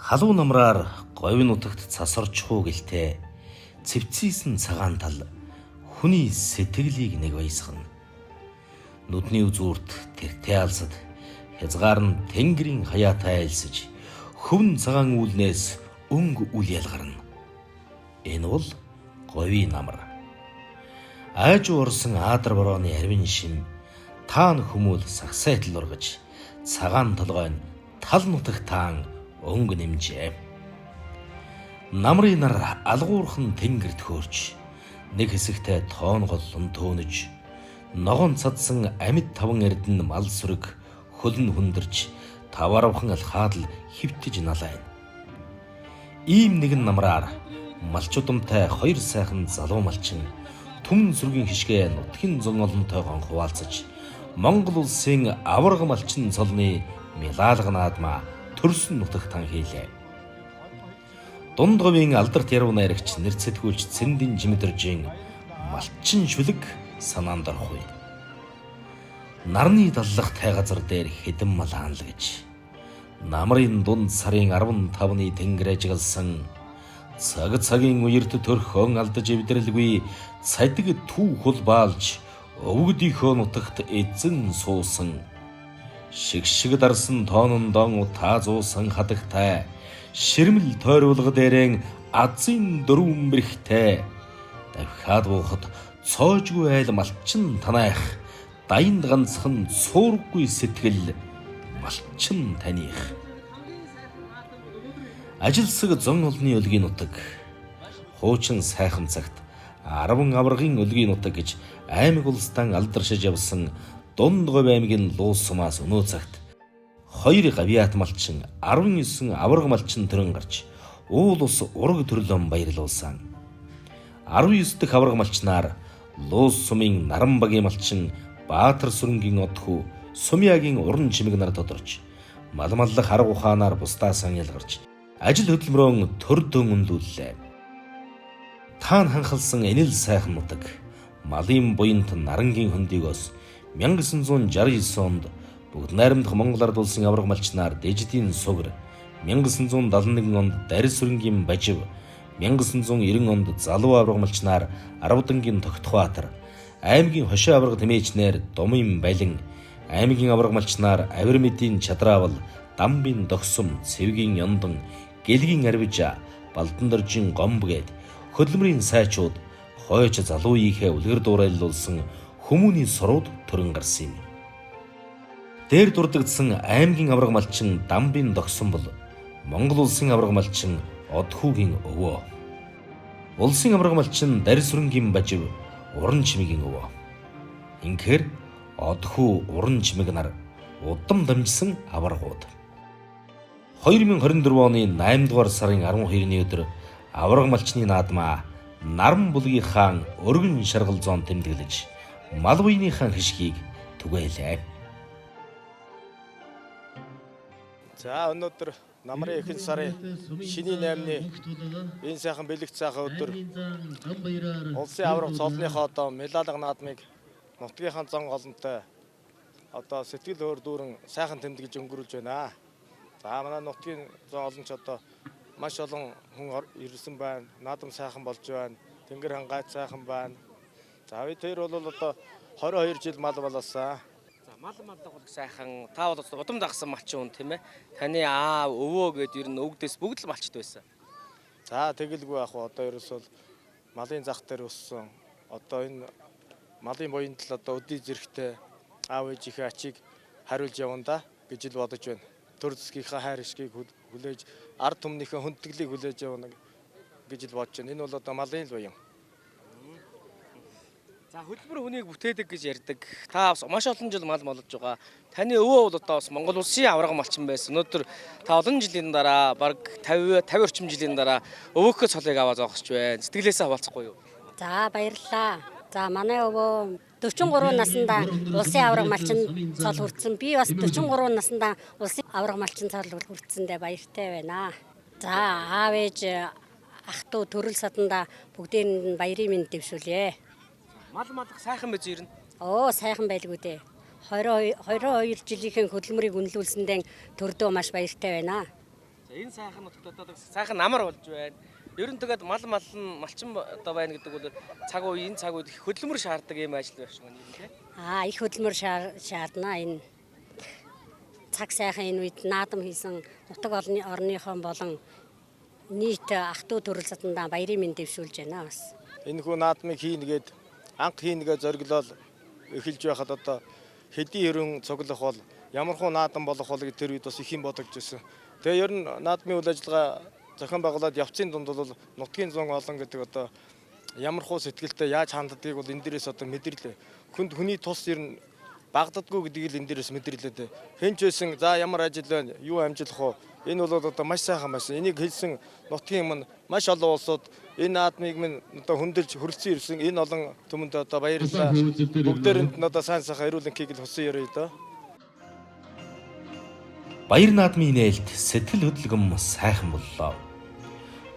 Халуун намраар говийн нутагт цасарчхуу гэлтэй цэвцээсэн цагаан тал хүний сэтгэлийг нэг баясгана. Нүдний үзүүрт тэртэй алсад хязгаар нь тэнгэрийн хаяатай айлсаж хөвн цагаан үүлнээс өнгө үл ялгарна. Энэ бол говийн намар. Айж уурсан аадар борооны арвин шим таан хүмүүл сагсайтал ургаж цагаан толгойн тал нутагт таан өнгө нэмжээ. Намрын нар алгуурхан тэнгэрт хөөрч нэг хэсэгтээ тоон голлон төөнөж ногоон цадсан амьд таван эрдэн мал сүрэг хөлн хүндэрч таваравхан алхаад л хөвтөж налайна. Ийм нэгэн намраар малчуудамтай хоёр сайхан залуу малчин түмэн сүргийн хишгээ нутгийн зон олонтойгоо хуваалцаж Монгол улсын аварга малчин цолны милаалга наадмаа төрсөн нутагтан хийлээ. Дунд говийн алдарт яруу найрагч нэрцэтгүүлч Цэндийн Жимэдэржийн малчин шүлэг санаанд орох үе. Нарны даллахтай газар дээр хэдэн мал хаанлагж намрын дунд сарын 15-ны тэнгэр ажигласан цагийн үерт төрхөн алдаж эвдрэлгүй цадиг түүх баалж өвгдийнхөө нутагт эзэн суусан шигшиг дарсан тоонон дон таазуусан хадагтай ширмэл тойруулга дээрэн азын дөрвөн бэрхтэй давхаад буухад цоожгүй айл малчин танаах дайнд ганцхан суургүй сэтгэл малчин таних. Ажилсаг зон олны өлгийн нутаг хуучин сайхан цагт 10 аваргын өлгийн нутаг гэж аймаг улстай алдаршиж явсан Дунд говь аймгийн Луус сумаас өнөө цагт 2 гавьяат малчин 19 аварга малчин төрөн гарч уул ус ураг төрлөн баярлуулсан. 19 дахь аварга малчнаар Луус сумын Наранбагийн малчин Баатар сүрэнгийн одхүү Сумьягийн уран чимэг нар тодорч малмаллах арга ухаанаар бусдаасан ялгарч ажил хөдөлмөрөөн төрдөн үнэлүүллээ. Таан ханхалсан энэл сайхан нутаг малын буянт Нарангийн хөндийгөөс 1969 онд бүгд найрамдах Монгол ард улсын аварга малчнаар Дэжидийн Сугар, 1971 онд Дарис сүрэнгийн Бажив, 1990 онд залуу аварга малчнаар Аравдангийн Тогтхбаатар, аймгийн хошоо аварга тэмээчнэр Думын Балин, аймгийн аварга малчнаар Авирмэдийн Чадраавал, Дамбын Догсом, Цэвгийн Ёндон, Гэлгийн Арвижа, Балдандоржийн Гомб гээд хөдөлмөрийн сайчууд хойч залуу ийхээ үлгэр дуурайлуулсан хүмүүний сурууд төрөн гарсан юм. Дээр дурддагдсан аймгийн аварга малчин Дамбын Догсон бол Монгол улсын аварга малчин Одхүүгийн өвөө. Улсын аварга малчин Дарис сүрэнгийн Бажив уран чимэгийн өвөө. Инхээр Одхүү уран чимэг нар удам дамжсан аваргууд. 2024 оны 8 дугаар сарын 12-ны өдөр аварга малчны наадмаа Наран булгийн хаан өргөн шаргал зоон тэмдэглэж мал буйныхаа хишгийг түгээлээ. За өнөөдөр намрын эхний сарын шинийн 8-ны энэ сайхан бэлэгт сайхан өдөр улсын аварга цолныхоо одоо милаалга наадмыг нутгийнхаа зон олонтой одоо сэтгэл өөр дүүрэн сайхан тэмдэглэж өнгөрүүлж байна. За манай нутгийн зон олонч одоо маш олон хүн ирсэн байна. Наадам сайхан болж байна. Тэнгэр хангайт сайхан байна. За тэр бол одоо 22 жил мал болоосаа. За мал бол сайхан. Та бол удам дагсан малчин хүн тийм ээ. Таны аав, өвөө гээд ер нь өвгдөөс бүгд л малчд байсан. За тэгэлгүй ах одоо ерөөсөө малын зах дээр өссөн. Одоо энэ малын буянд л одоо өдий зэрэгтэй аав ээжийнхээ ачийг хариулж явна да гэж л бодож байна. Төр зэскийнхаа хайр ишгийг хүлээж ард түмнийхээ хүндэтгэлийг хүлээж явна гэж л бодож байна. Энэ бол одоо малын л буян. За хөдөлмөр хүнийг бүтээдэг гэж ярьдаг. Та маш олон жил мал молож байгаа. Таны өвөө бол одоо бас Монгол улсын аварга малчин байсан. Өнөөдөр та олон жилийн дараа бараг 50 орчим жилийн дараа өвөөхөө цолыг аваад зогсож байна. Сэтгэлээсээ хаваалцахгүй юу? За баярлалаа. За манай өвөө 43 наснда улсын аварга малчин цол хүртсэн. Би бас 43 наснда улсын аварга малчин цол хүртсэндээ баяртай байна. За аав ээж ах トゥ төрөл саданда бүгдийн баярын мэнд дэвшүүлье. Мал малах сайхан биз ирнэ. Оо сайхан байлгүй дээ. 22 жилийн хөдөлмөрийг үнэлүүлсэндээ төрдөө маш баяртай байна. Энэ сайхан нутагт одоо сайхан намар болж байна. Ер нь тэгээд малчин одоо байна гэдэг бол цаг үе энэ цаг үед их хөдөлмөр шаарддаг юм ажил байх шиг байна юм тий. Их хөдөлмөр шаардна энэ цаг сайхан энэ үед наадам хийсэн нутаг орныхон болон нийт ах トゥ төрөл затандаа баярын мэнд дэвшүүлж байна бас. Энэ хүү наадмыг хийнгээд анх хийнгээ зориглол эхэлж байхад одоо хэдий ерөн цуглах бол ямар хуу наадам болох бол гэж тэр үед бас их юм бодогдож байсан. Тэгээ ер нь наадмын үйл ажиллагаа зохион байгуулад явцын дунд бол нутгийн зун олон гэдэг одоо ямар хуу сэтгэлтэй яаж ханддгийг бол энэ дээрээс одоо мэдэрлээ. Хүний тус ер нь багддаггүй гэдгийг л энэ дээрээс мэдэрлээ дээ. Хэн ч байсан за ямар ажил байна, юу амжилах вэ? Энэ бол одоо маш сайхан байсан. Энийг хэлсэн нутгийн өмнө маш олон улсууд энэ наадмыг минь одоо хөндөрлж хөрөлцөн ирсэн энэ олон түмэнд одоо баярлалаа. Бүгдээрэнд нь одоо сайн сайхан эрүүл энхийг л хүсэн ярив доо. Баяр наадмын нээлт сэтгэл хөдлөм сайхан боллоо.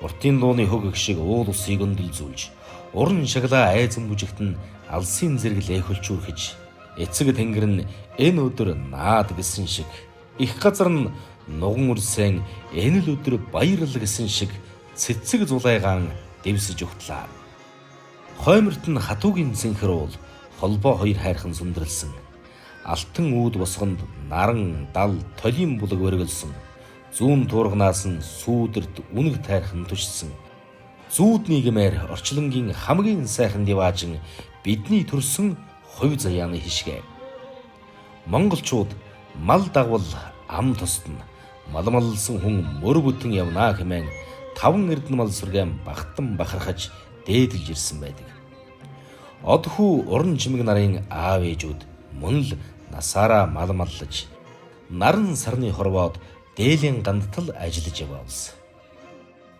Уртын дууны хөг шиг уул усыг өндөлзүүлж, уран шаглаа айзан бүжигтэн алсын зэрэг лэхүүлчүүрхэж, эцэг тэнгэр нь энэ өдөр наад гэсэн шиг, их газар нь нуган үрсэн энэ л өдөр баярл гэсэн шиг цэцэг зулайгаан дэвсэж өгтлээ. Хойморт нь хатуугийн цэнхэр уул холбоо хоёр хайрхан сүндрэлсэн. Алтан үүд босгонд наран дал толийн булаг өргөлсөн. Зүүн туурганаас нь сүүдэрт үнэг тайрхан тушсан. Зүүдний гэмээр орчлонгийн хамгийн сайхан диваажин бидний төрсөн хувь заяаны хишгэ. Монголчууд мал дагвал ам тусдна. Малмалсан хүн мөр бүтэн явнаа хэмээн 5 эрдэнэ мал сүргэм багтан бахархаж дээдэлж ирсэн байдаг. Одхүү уран чимэг нарын аав ээжүүд мөн л насаараа малмаллаж наран сарны хорвоод дээлийн гандтал ажиллаж яваавс.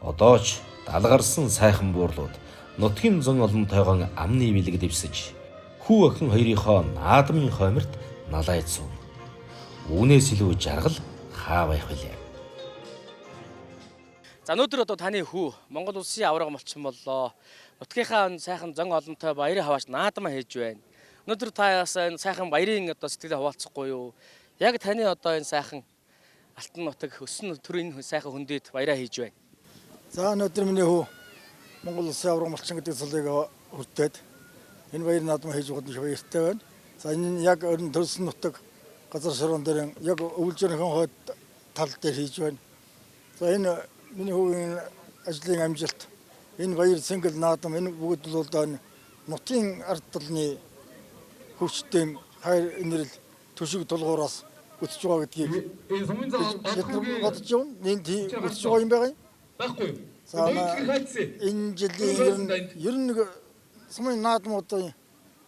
Одоо ч далгарсан сайхан буурлууд нутгийн зон олонтойгон амны бэлэг дэвсэж хүү охин хоёрынхоо наадмын хойморт налайцсан. Үүнээс илүү жаргал хаа байх вүлээ. За өнөөдөр одоо таны хүү Монгол улсын авраг малчин боллоо. Нутгийнхаа сайхан зон олонтой баярын хаваач наадмаа хийж байна. Өнөөдөр та бас энэ сайхан баярын одоо сэтгэлээ хуваалцахгүй юу? Яг таны одоо энэ сайхан алтан нутаг өссөн төрийн сайхан хүндэд баяраа хийж байна. За өнөөдөр миний хүү Монгол улсын авраг малчин гэдэг цолыг хүртээд энэ баярын наадмаа хийж байгаад их баяртай байна. За энэ яг өрн төрсөн нутаг газар шорон дээр яг өвлжөрийн хойд тал дээр хийж байна. За энэ миний хүүгийн ажлын амжилт энэ баяр сэнгэл наадам энэ бүгд бол одоо нутгийн ард талны хөвчтэй хайр инэрл төшиг тулгуураас өтөж байгаа гэдгийг бид бодож байна. Энд өтөж байгаа юм байгаа юм. Баггүй. За энэ жилийн ер нь сумын наадмуудын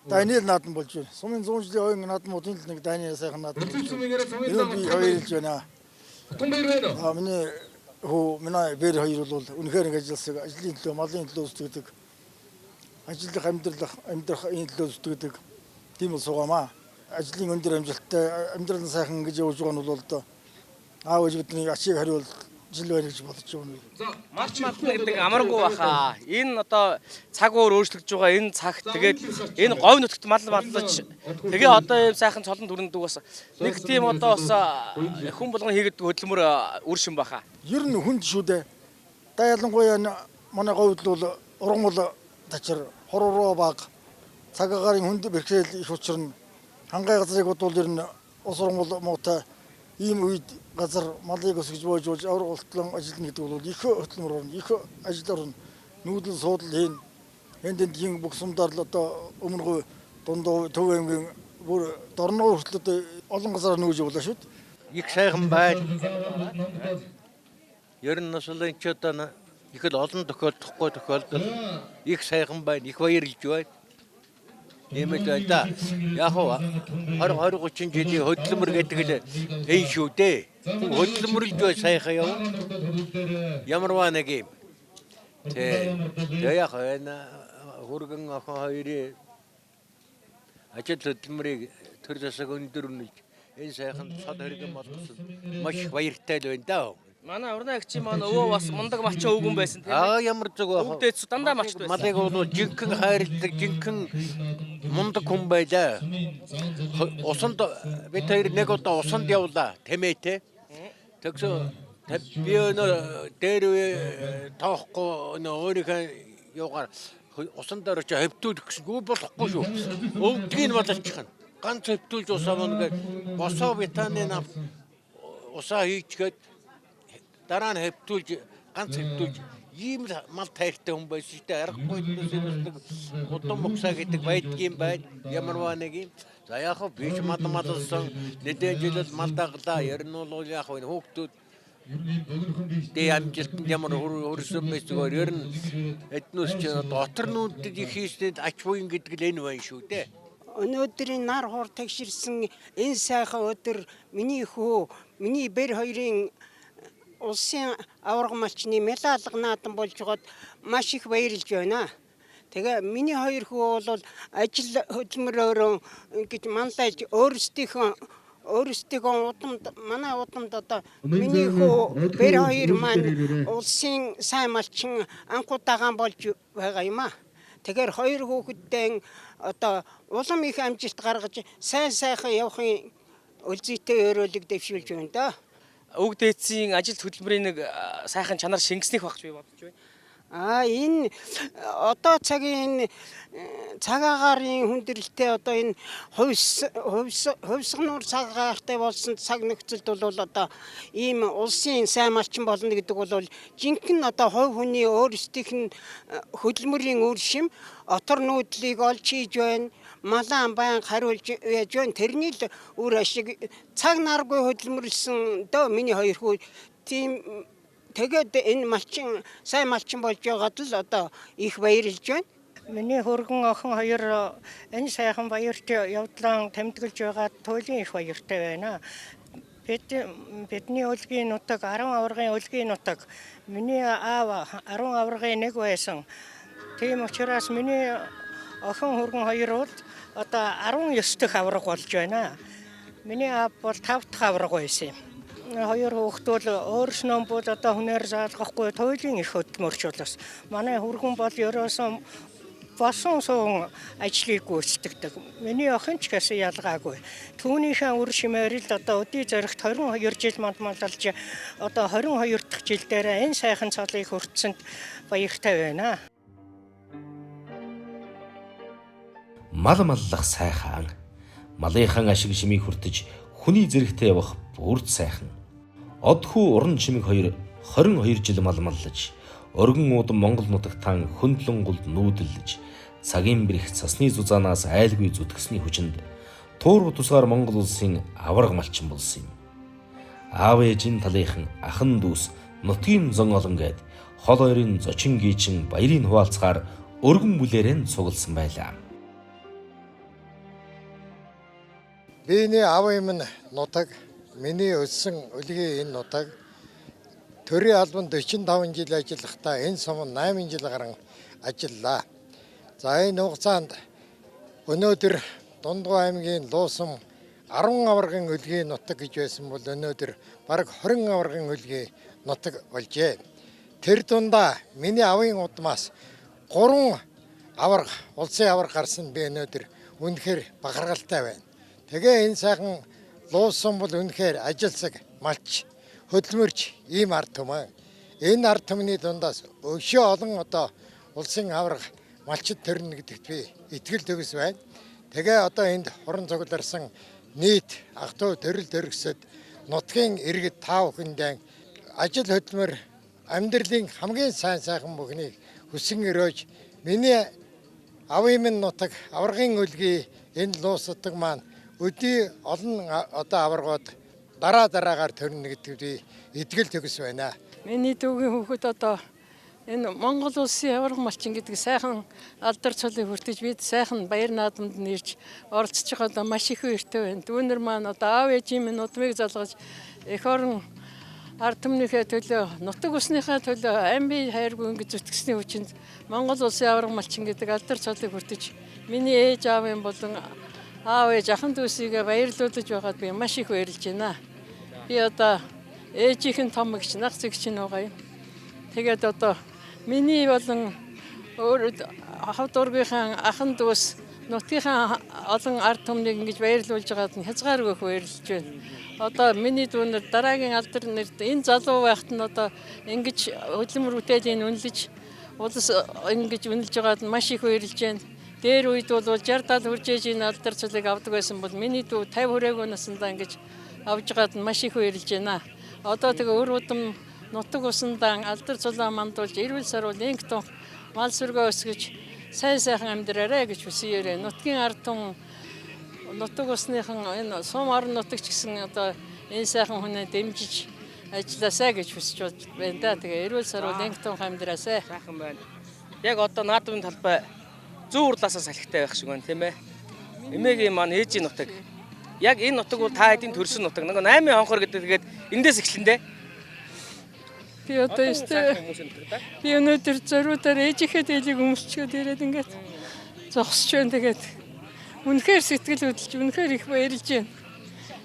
дайнил наадам болж байна. Сумын 100 жилийн ойн наадмуудын л нэг дайнил сайхан наадам. Энэ би хоёрлж байна. Миний хөө манай бэр хоёр бол үнэхээр ингэ ажилласан ажлын төлөө малын төлөө зүтгэдэг. Ажиллах амьдрах энэ төлөө зүтгэдэг. Тийм бол суугаамаа. Ажлын өндөр амжилттай амьдрал нь сайхан гэж явж байгаа нь бол одоо аав ээж бидний ачийг хариул жил байна гэж бодож байна. Марч гэдэг амаргүй баха. Энэ одоо цаг өөр өөрчлөгдөж байгаа энэ цаг тэгээд энэ говь нутагт мал маллаж тэгээ одоо ийм сайхан цолон дүрэндэг бас нэг тийм одоо бас хүн болгон хийгээд хөдөлмөр үр шин баха. Ер нь хүнд шүү дээ. Да ялангуяа манай говьд бол ургамал тачир хоророо баг цагаагаар хүнд бэрхшээл их учрна. Хангай газрыг бодвол ер нь ус ургамал муутай ийм үед газар малыг өсгөж боожуулж авраг болтлон ажиллана гэдэг бол их хөдөлмөр орно, их ажил орно. Нүүдэл суудлал хийн. Эндийн бүх сумдаар л одоо өмнөгөө дундуу Төв аймгийн бүр дорногоо хүртэл одоо олон газараар нүүж явуулаа шүү дээ. Их сайхан байна. Ер нь насалын ч одоо их л олон тохиолдохгүй тохиолдол их сайхан байна, их баярлж байна. Нэмэлт байна да. Яг хоо 20-30 жилийн хөдөлмөр гэдэг л энэ шүү дээ. Хөдөлмөрлж бай сайхан яв. Ямар нэг юм. Яг энэ хурган охин хоёрын ажил хөдөлмөрийг төр засаг өндөрнөж энэ сайхан цод хоригон болгосон маш их баяртай л байна да. Манай урнаагчийн маань өвөө бас мундаг малчин өвгөн байсан тийм ээ. Ямар зүг баа. Өвдөц дандаа малчд байсан. Малыг бол жинхэнэ хайрладаг жинхэнэ мундаг хүн байлаа. Усанд бид хоёр нэг удаа усанд явлаа тэмээтэй. Тэгсэн би өнөө дээр тоохгүй өнөө өөрийнхөө юугаар усан дээр ч хөвтүүлэх гэсэн болохгүй шүү. Өвдгийг болчих нь. Ганц хөвтүүлж усаа монгээд босоо витамин усаа хийчгээд дараа нь хөвтүүлж ганц хөвтүүлж ийм мал тайртай хүн байсан шүү дээ. Аргагүй нэг удам муксаа гэдэг байдгийн байд ямарваа нэг юм. За яг хөө биш малсан нэгэн жилд мал даглаа. Ер нь бол яг хөө хүүхдүүд дээ амжилтанд ямар хөрсөн байсгаар ер нь эднээс ч дотор нүдэд их хийсэд ач буян гэдэг л энэ байна шүү дээ. Өнөөдрийн нар хор тагширсан энэ сайхан өдөр миний хүү, миний бэр хоёрын улсын аварга малчны медалга наадам болж байгаад маш их баярлж байна. Тэгээ миний хоёр хүү бол ажил хөдөлмөрөөр ингэж мандаж өөрсдийнхөө удамд манай удамд одоо миний хүү бэр хоёр маань улсын сайн малчин анхуу дагаан болж байгаа юм аа. Тэгэхээр хоёр хүүхэдтэй одоо улам их амжилт гаргаж сайхан явахын үлзийтэй өрөөлөг дэвшүүлж байна да. Уг дээдсийн ажилт хөдөлмөрийн нэг сайхан чанар шингэснийх багч би бодож байна. Энэ одоо цагийн цаг агаарын хүндрэлтэй одоо энэ хувьсгнуур цаг агаартай болсон цаг нөхцөлд бол одоо ийм улсын сайн малчин болно гэдэг бол жинхэнэ одоо хувь хүний өөрсдийнх нь хөдөлмөрийн үр шим отор нүүдлийг олж хийж байна. Малаан баян хариулж яаж байна. Тэрний л үр ашиг цаг наргүй хөдөлмөрлсөн дөө миний хоёр хүү тийм. Тэгээд энэ малчин сайн малчин болж байгаад л одоо их баярлж байна. Миний хөргөн охин хоёр энэ сайхан баярт явдлан тэмдэглэж байгаа туйлын их баяртай байна. Бидний өлгийн нутаг 10 аваргын өлгийн нутаг. Миний аав 10 аваргын нэг байсан. Тийм учраас миний охин хөргөн хоёр бол одоо 19 дэх аварга болж байна. Миний аав бол 5 дахь аварга байсан юм. Хоёр хүүхдүүд өөрснөө бол одоо хүнээр заалгахгүй туйлын их хөдөлмөрч болоос. Манай хөргөн бол ерөөсөн босон суун ажлыг гүйцэтгэдэг. Миний охин ч гэсэн ялгаагүй. Түүнийхээ үр шимээр л одоо өдий зоригт 22 жил мандалж одоо 22 дахь жил дээр энэ сайхан цолыг хүртсэнд баяртай байна. Мал маллах сайхан, малынхан ашиг шимийг хүртэж хүний зэрэгтэй явах бүрд сайхан. Одхүү уран чимэг хоёр 22 жил мал маллаж, өргөн уудам Монгол нутагтан хөндлөн гулд нүүдэлж, цагийн бэрх цасны зузаанаас айлгүй зүтгэсний хүчинд туурга тусгаар Монгол улсын аварга малчин болсон юм. Аав ээжийн талынхан ахан дүүс нутгийн зон олон гээд хол хоёрын зочин гийчин баярын хуваалцахаар өргөн бүлээрэн цугласан байлаа. Биний аав юм нутаг, миний өссөн өлгийн энэ нутаг төрийн албанд 45 жил ажиллахдаа энэ сум 8 жил гарan ажиллаа. За энэ хугацаанд өнөөдөр Дундгой аймгийн Луусам 10 аваргын өлгийн нутаг гэж байсан бол өнөөдөр бараг 20 аваргын өлгийн нутаг болжээ. Тэр дундаа миний аавын удмаас 3 аварга, улсын аварга гарсан би өнөөдөр үнэхээр бахаргалтай байна. Тэгээ энэ сайхан Луусам бол үнэхээр ажилсаг, малч, хөдөлмөрч ийм ард түмэн. Энэ ард түмний дундаас өшөө олон одоо улсын аварга малчид төрнө гэдэгт би итгэл төгс байна. Тэгээ одоо энд хорон цугларсан нийт ах トゥ төрөл төрөсөд нутгийн иргэд 5 хүндээ ажил хөдөлмөр амьдралын хамгийн сайхан бүхнийг хүсэн өрөөж миний аавын минь нутаг аваргын өлгий энэ Луусдаг маань өдий олон одоо аваргууд дараагаар төрнө гэдэгт би итгэл төгс байна. Миний дүүгийн хүүхэд одоо энэ Монгол улсын аварга малчин гэдэг сайхан алдар цолыг хүртэж бид сайхан баяр наадамд нэрж оролцож байгаа маш их баяртай байна. Дүүнер маань одоо аав ээжийн минь удмыг залгаж эх орон ард түмнийхээ төлөө, нутаг усныхаа төлөө амби хайргүй ингэж зүтгэсний хүчинд Монгол улсын аварга малчин гэдэг алдар цолыг хүртэж миний ээж аавын болон аав ээж ахын дүүсийгээ баярлуулж байгаад би маш их баярлж байна. Би одоо ээжийнхэн том гिच нах зэгч нь байгаа юм. Тэгээд одоо миний болон өөр хав дургийнхаа ахын дүүс нутгийнхаа олон ард түмнийг ингэж баярлуулж байгаад нь хязгааргүй баярлж байна. Одоо миний дүүнэр дараагийн алдар нэрд энэ залуу байхад нь одоо ингэж хөдөлмөр бүтээлийн үнэлж улс ингэж үнэлж байгаад нь маш их баярлж байна. Дээр үед бол 60-70 хүрж ээж энэ алдар цалыг авдаг байсан бол миний дүү 50 хүрээгүй насндаа ингэж авж байгаад нь маш их баярлж байна. Одоо тэгээ өр удам нутаг усандаа алдар цулаа мандуулж эрүүл сарвал инктон мал сүргээ өсгөж сайн сайхан амьдраарай гэж хүсье. Нутгийн ард түмэн нутаг усныхан энэ сум орон нутагч гэсэн одоо энэ сайхан хүнээ дэмжиж ажилласаа гэж хүсэж байна да. Тэгээ эрүүл сарвал инктон амьдраасай. Сайхан байна. Яг одоо наадмын талбай зүүн урлаасаа салхитай байх шиг байна тийм ээ. Эмээгийн маань ээжийн нутаг. Яг энэ нутаг бол та хэдийн төрсөн нутаг. Нэг 8 хонхор гэдэг тэгээд эндээс эхлэн дээ. Би одоо би өнөөдөр зориудаар ээжийнхээ дээлийг өмсчгээд ирээд ингээд зогсож байна. Тэгээд үнэхээр сэтгэл хөдлөж үнэхээр их баярлж байна.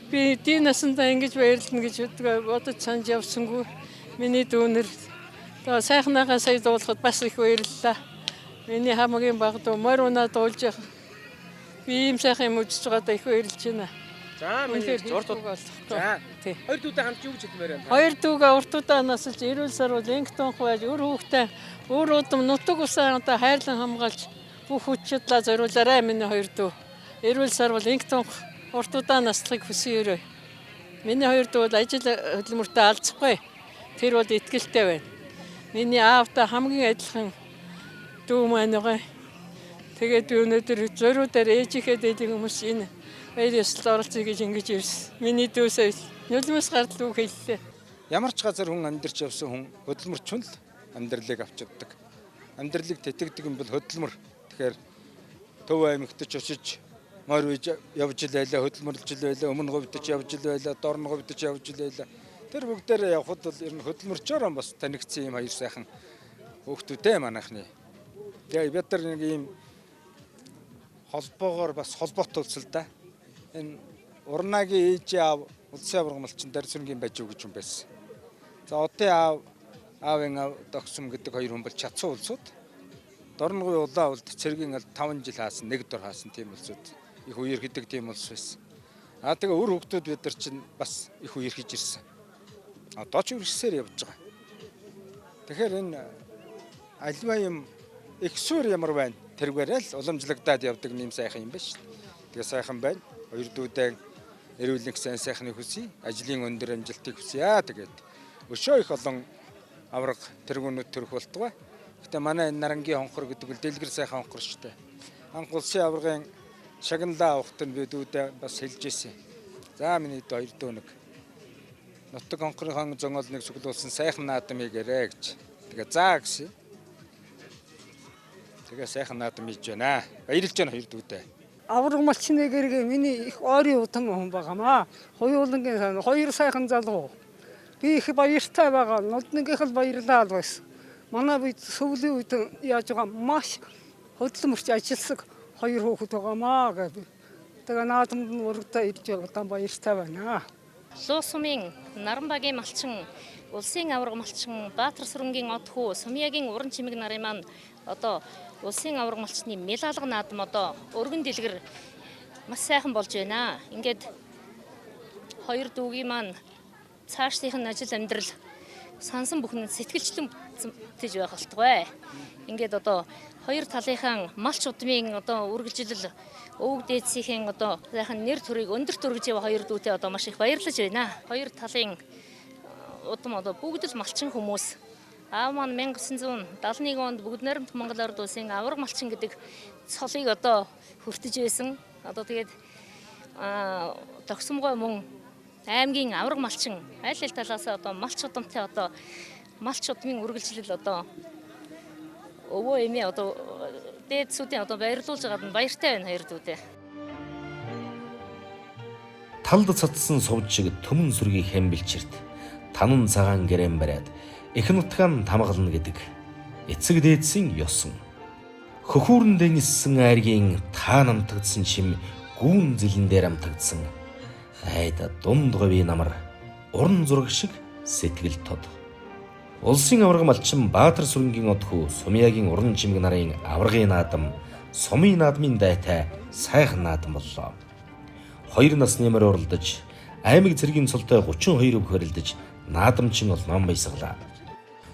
Би дийн насандаа ингэж баярлна гэж бодож санаж явсангүй. Миний дүүнэр одоо сайхнаагаа сая дуулахад бас их баярлалаа. Миний хамгийн баг дүү морь унаа дуулж явах. Би ийм сайхан юм үзэж байгаадаа их баярлж байна. За миний урт удаа. За тий. Хоёр дүүтэй хамт юу гэж хэлмээр байна? Хоёр дүүгээ уртудаа насалж эрүүл сарвал инктон хувааж өр хүүхдээ өр удам нутаг усаа одоо хайрлан хамгаалж бүх хүч чадлаа зориулаарай миний хоёр дүү. Эрүүл сарвал инктон уртудаа наслахыг хүсье. Миний хоёр дүү бол ажил хөдөлмөртөө алцахгүй. Тэр бол итгэлтэй байна. Миний аавтай хамгийн адилхан дүү маань байгаа. Тэгээд би өнөөдөр зориудаар ээжийнхээ дээлийг өмс энэ баяр ёслолд оролцъё гэж ингэж ирсэн. Миний дүүсээ нулимс гардал үг хэллээ. Ямар ч газар хүн амьдарч явсан хүн хөдөлмөрчүн л амьдралыг авч явдаг. Амьдралыг тэтгдэг юм бол хөдөлмөр. Тэгэхээр төв аймагтч очиж морь үйж явж илээлээ, хөдөлмөрлж илээлээ, өмнө говьдч явж илээлээ, дорн говьдч явж илээлээ. Тэр бүгдээрээ явхад бол ер нь хөдөлмөрчөөр бас танигдсан юм хоёр сайхан хүүхдүүдээ манайхны. Тэгээ бид нар нэг ийм холбоогоор бас холбоотой улс л да. Энэ урнагийн ээж аав улсын аварга малчин Дарсүргийн бажив гэж юм байсан. За одын аавын аав догсом гэдэг хоёр хүн бол Чацуу улсууд. Дорногын улаан улд цэргийн 5 жил хаасан, нэг дор хаасан тийм улсууд. Их үер гэдэг тийм улс байсан. Тэгээ өр хүүхдүүд бид нар чинь бас их үер хийж ирсэн. Одоо ч үргэлжлээр явж байгаа. Тэгэхээр энэ альва юм их сүр ямар байна? Тэргээрээ л уламжлагдаад явдаг нэм сайхан юм байна шүү дээ. Тэгээ сайхан байна. Хоёр дүүдээ эрүүлэн сайн сайхныг хүсье. Ажлын өндөр амжилтыг хүсье. Тэгээд өшөө их олон авраг тэргүүнүүд төрөх болтугай. Гэтэ манай энэ нарангийн хонхор гэдэг бол дэлгэр сайхан хонхор шүү дээ. Анх улсын аврагын шагналаа авахт нь би дүүдээ бас хэлж ирсэн. За миний хоёр дүү нэг нутаг хонхорын зонгол нэг суглуулсан сайхан наадмыг ярэ гэж. Тэгээ заа гэсэн. Тэгээ сайхан наадам хийж байна. Баярлж байна хоёр дүүдээ. Авраг малчны гэрэг миний их ойрын утан хүн байгаамаа. Хоёулангийн хоёр сайхан залуу. Би их баяртай байгаа. Нодныгийнх л баярлаа байсан. Манай бид сүүлийн үед яаж байгаа маш хөдөлмөрч ажилласан хоёр хүүхэд байгаамаа гэдэг. Тэгээ наадамд нь урагтаа ирж байгаа баяртай байна. Луу сумын Наранбагийн малчин, улсын авраг малчин, Баатар сүрэнгийн од хүү, Сумьягийн уран чимэг нарын маань одоо улсын авраг малчны мэлалга наадам одоо өргөн дэлгэр маш сайхан болж байна. Ингээд хоёр дүүгийн маань цаашлын ажил амьдрал сансан бүхэн сэтгэлчлэн бүтэж байх болтугай. Ингээд одоо хоёр талынхаа малч удмын одоо үргэлжлэл өвөг дээдсийн одоо сайхан нэр төрийг өндөр төргөж яваа хоёр дүүтэй одоо маш их баярлаж байна. Хоёр талын удам одоо бүгд л малчин хүмүүс. Аав маань 1971 онд бүгд найрамд Монгол Ард улсын авраг малчин гэдэг цолыг одоо хүртэж байсан. Одоо тэгээд тогсомгой мөн аймгийн авраг малчин аль аль талаас одоо малч удамтай одоо малч удмын үргэлжлэл одоо өвөө эмээ одоо дээдсүүдийн одоо баярлуулж байгаад нь баяртай байна хоёр дүүдээ. Талд цацсан сувж шиг төмөн сүргийн хэмбэлчирт танан цагаан гэрээн бариад их нутгаан тамгална гэдэг эцэг дээдсийн ёсон. Хөхүүрэндээ ниссэн айргийн таа намтагдсан шим гүүн зилэн дээр амтагдсан айда дунд говийн намар уран зураг шиг сэтгэл тод. Улсын авраг малчин Баатар сүрэнгийн од хүү Сумьягийн уран чимэг нарын аврагын наадам Сумын наадмын дайтай сайхан наадам боллоо. 2 насны мөр уралдаж, аймаг цэргийн цолтой 32% хөрөлдөж наадамчин бол ном баясгалаа.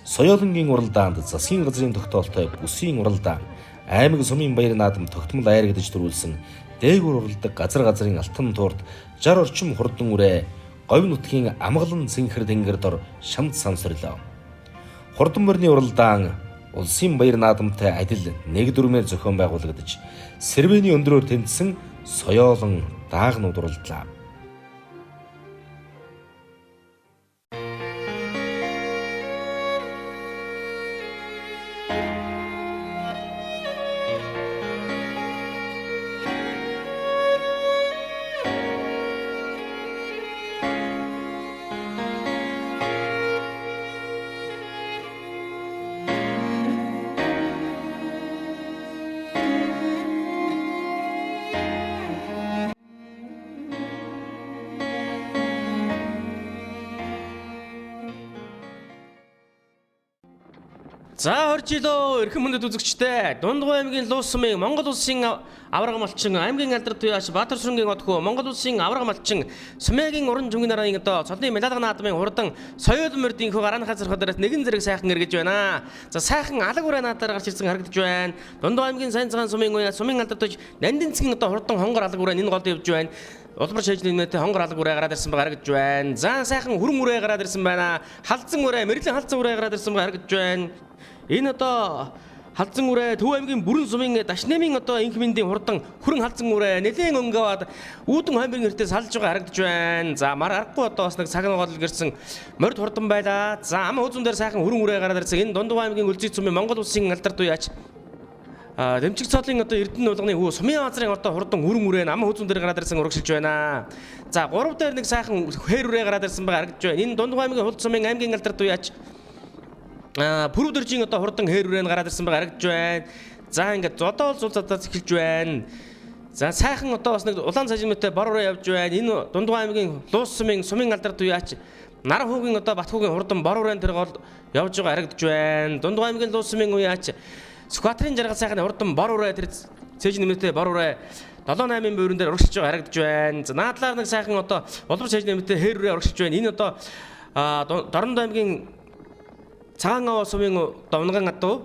Соёолонгийн уралдаанд засгийн газрын тогтоолтой бүсийн уралдаан аймаг сумын баяр наадам тогтмол айрагдаж төрүүлсэн дээгүүр уралдаг газрын алтан туурд 60 орчим хурдан үрээ говь нутгийн амгалан цэнхэр тэнгэр дор шамд сансарлаа. Хурдан мөрний уралдаан улсын баяр наадамтай адил нэг дүрмээр зохион байгуулагдаж Сэрвэний өндрөөр тэмцсэн соёолон даагнууд уралдлаа. За оржилоо эрхэм хүндэт үзэгчтэй Дундгой аймгийн Луус сумын Монгол улсын аварга малчин аймгийн алдарт туяач Баатар сүрэнгийн одхоо Монгол улсын аварга малчин Сумягийн уран жүмгийн нарын одоо цодны медалга наадмын хурдан соёол мөрдийнхөө гарааны хазар ходроод нэгэн зэрэг сайхан эргэж байна. За сайхан алаг ураа наадаар гарч ирсэн харагдаж байна. Дундгой аймгийн сайн цагаан сумын уяа сумын алдарт туяач Нандинцгийн одоо хурдан хонгор алаг ураа энэ голд явж байна. Улбар шийдлийн нэмэт хонгор алаг ураа гараад ирсэн байгаа харагдаж байна. За сайхан хүрэн ураа гараад ирсэн байна. Халзан ураа, мэрлэн халзан ураа гараад ирсэн байгаа харагдаж байна. Энэ одоо халзан үрэ Төв аймгийн Бүрэн сумын Дашнамын одоо инх мэндийн хурдан хүрэн халзан үрэ нэлээд өнгөөд үүдэн хоймбын гэртээ салж байгаа харагдаж байна. За мар аргагүй одоо бас нэг цаг ногоол гэрсэн морд хурдан байлаа. За ам хөөзөн дээр сайхан хүрэн үрэ гараад ирсэн. Энэ Дундгой аймгийн Үлзий сумын Монгол улсын алдарт туяач Дэмчиг цолын одоо Эрдэнэ уулганы хүү Сумын газрын одоо хурдан хүрэн үрэ ам хөөзөн дээр гараад ирсэн урагшилж байна. За 3 дээр нэг сайхан хээр үрэ гараад ирсэн байгаа харагдаж байна. Энэ Дундгой аймгийн Хулд сумын аймгийн алдарт туяач Пүрэв дөржийн одоо хурдан хээр үрэн гараад ирсэн байгаа харагдаж байна. За ингээд зодоол зул задаа эхэлж байна. За сайхан одоо бас нэг улаан цажимтай бор ураа явж байна. Энэ Дундгой аймгийн Луус сумын алдарт туяач Нар хүүгийн одоо Бат хүүгийн хурдан бор уран тэр гол явж байгаа харагдаж байна. Дундгой аймгийн Луус сумын уяач Скватрын жаргал сайхан хурдан бор ураа тэр цээж нэмэтэй бор ураа 7-8 буурин дээр урагшилж байгаа харагдаж байна. За наадлаар нэг сайхан одоо улбар цээж нэмэтэй хээр үрээ урагшилж байна. Энэ одоо Дорнод аймгийн Цагаан аваа сумын одоо унган адуу.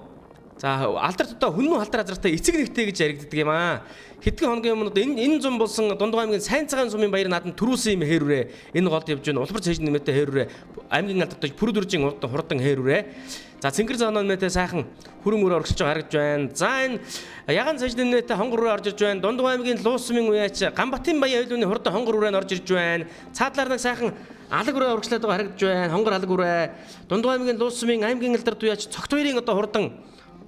За алдарт одоо хүннүү халдар азартай эцэг нэгтэй гэж яригддаг юм аа. Хэдхэн хоногийн өмнө энэ зам болсон Дундгой аймгийн Сайн цагаан сумын баяр наадам төрүүлсэн юм хээр үрээ. Энэ голд явж байна. Улбар цээж нэмэтэй хээр үрээ. Аймгийн алдарт Пүрэв дөржийн хурдан хээр үрээ. За цэнгэр зооноон нэмэтэй сайхан хүрэн үрээ орчиж байгаа харагдж байна. За энэ ягаан цээж нэмэтэй хонгор үрээ орж ирж байна. Дундгой аймгийн Луус сумын уяач Гамбатын баян айлууны хурдан хонгор үрээ орж ирж байна. Цаадлаар нэг сайхан алаг үрээ урагшлаад байгаа харагдж байна. Хонгор алаг үрээ. Дундгой аймгийн Луус сумын аймгийн алдарт туяач Цогт хоёрын одоо хурдан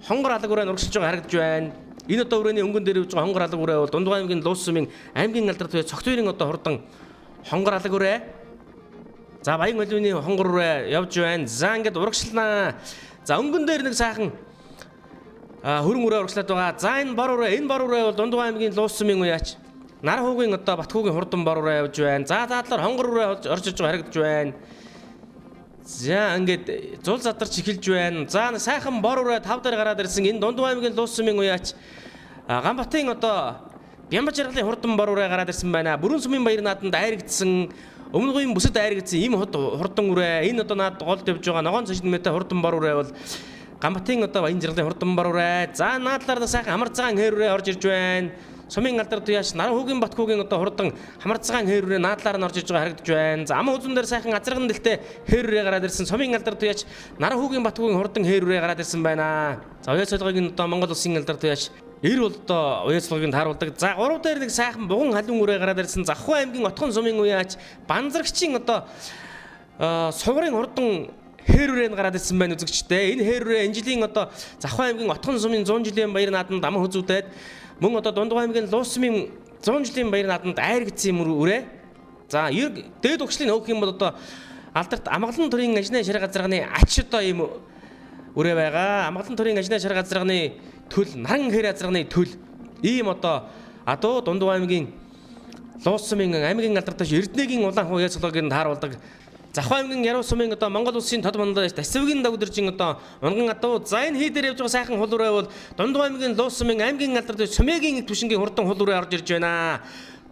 хонгор алаг үрээ урагшилж байгаа харагдж байна. Энэ одоо үрээний өнгөн дээр явж байгаа хонгор алаг үрээ бол Дундгой аймгийн Луус сумын аймгийн алдарт туяач Цогт хоёрын одоо хурдан хонгор алаг үрээ. За баян айлууны хонгор үрээ явж байна. За ингээд урагшлнаа. За өнгөн дээр нэг сайхан хөрөн үрээ урагшлаад байгаа. За энэ бор үрээ бол Дундгой аймгийн Луус сумын уяач Нар хүүгийн одоо Бат хүүгийн хурдан бор ураа явж байна. За заадлаар хонгор ураа орж ирж байгаа харагдаж байна. За ингээд зул задарч эхэлж байна. За сайхан бор ураа 5 дээр гараад ирсэн. Энэ Дундгой аймгийн Луус сумын уяач Гамбатын одоо Бямбаж жаргалын хурдан бор ураа гараад ирсэн байна. Бүрэн сумын баяр наадамд айрагдсан өмнөгийн бүсэд айрагдсан ийм хурдан ураа. Энэ одоо наад голд явж байгаа ногоон цашин мэтэй хурдан бор ураа бол Гамбатын одоо баян жаргалын хурдан бор ураа. За наадлаар сайхан амар цагаан хээр ураа орж ирж байна. Сумын алдарт туяач Нар хүүгийн Бат хүүгийн одоо хурдан хамар цагаан хээр үрээ наадлаар нь орж иж байгаа харагдаж байна. За ам хөөзөн дээр сайхан азарган дэлтэй хээр үрээ гараад ирсэн. Сумын алдарт туяач Нар хүүгийн Бат хүүгийн хурдан хээр үрээ гараад ирсэн байна. За уяа цолгыг одоо Монгол улсын алдарт туяач эр бол одоо уяа цолгыг тааруулдаг. За 3 дээр нэг сайхан буган халуун үрээ гараад ирсэн. Завхуу аймгийн Отхон сумын уяач Банзрагчийн одоо суврын хурдан хээр үрээ гараад ирсэн байна үзэгчтэй. Энэ хээр үрээ энэ жилийн одоо Завхуу аймгийн Отхон сумын 100 жилийн баяр наадамд ам хөөзүүдэд мөн одоо Дундгой аймгийн Луус сумын 100 жилийн баяр наадамд айрагдсан юм үрээ. За дээд өгчлийн хөөх юм бол одоо алдарт Амгалан төрийн ажны шар газарганы ач одоо ийм үрээ байгаа. Амгалан төрийн ажны шар газарганы төл наран хээр газарганы төл ийм одоо адуу Дундгой аймгийн Луус сумын аймгийн алдарт Эрдэнэгийн улаан хуяа цолгыг тааруулдаг. Захаа аймгийн Яруу сумын одоо Монгол улсын тод мандаж Тасвигийн дагвдэржин одоо унган атуу за энэ хийдээр явж байгаа сайхан хул ураа бол Дундгой аймгийн Луус сумын аймгийн алдар дээр Сумягийн түвшингийн хурдан хул ураа орж ирж байна.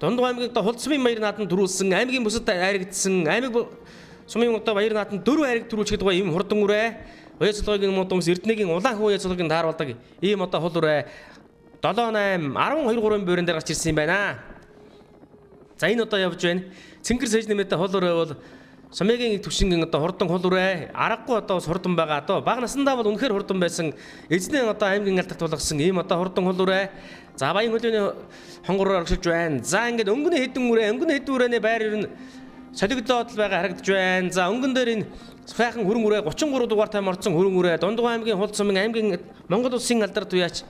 Дундгой аймгийн одоо Хул сумын баяр нааданд төрүүлсэн аймгийн бүсэд айрагдсан аймаг сумын одоо баяр нааданд 4 айраг төрүүлчихэд байгаа ийм хурдан ураа Уяцлагын модомс Эрдэнэгийн улаан хүү уяцлагын тааруулдаг ийм одоо хул ураа 7 8 12 3 буурин дээр гарч ирсэн юм байна. За энэ одоо явж байна. Цэнгэр сэж нэмэт хул ураа бол Сумягийн түвшингийн одоо хурдан хул ураа аргагүй одоо хурдан байгаа. Одоо бага насндаа бол үнэхээр хурдан байсан. Эзнээ одоо аймгийн алдарт болгосон ийм одоо хурдан хул ураа. За баян хөлөөний хонгороор оршилж байна. За ингээд өнгөний хэдэн үрээний байр ер нь солигдоод байгаа харагдаж байна. За өнгөн дээр энэ сайхан хөрөн үрээ 33 дугаар тайм орсон хөрөн үрээ Дундгой аймгийн Хул сумын аймгийн Монгол улсын алдарт уяач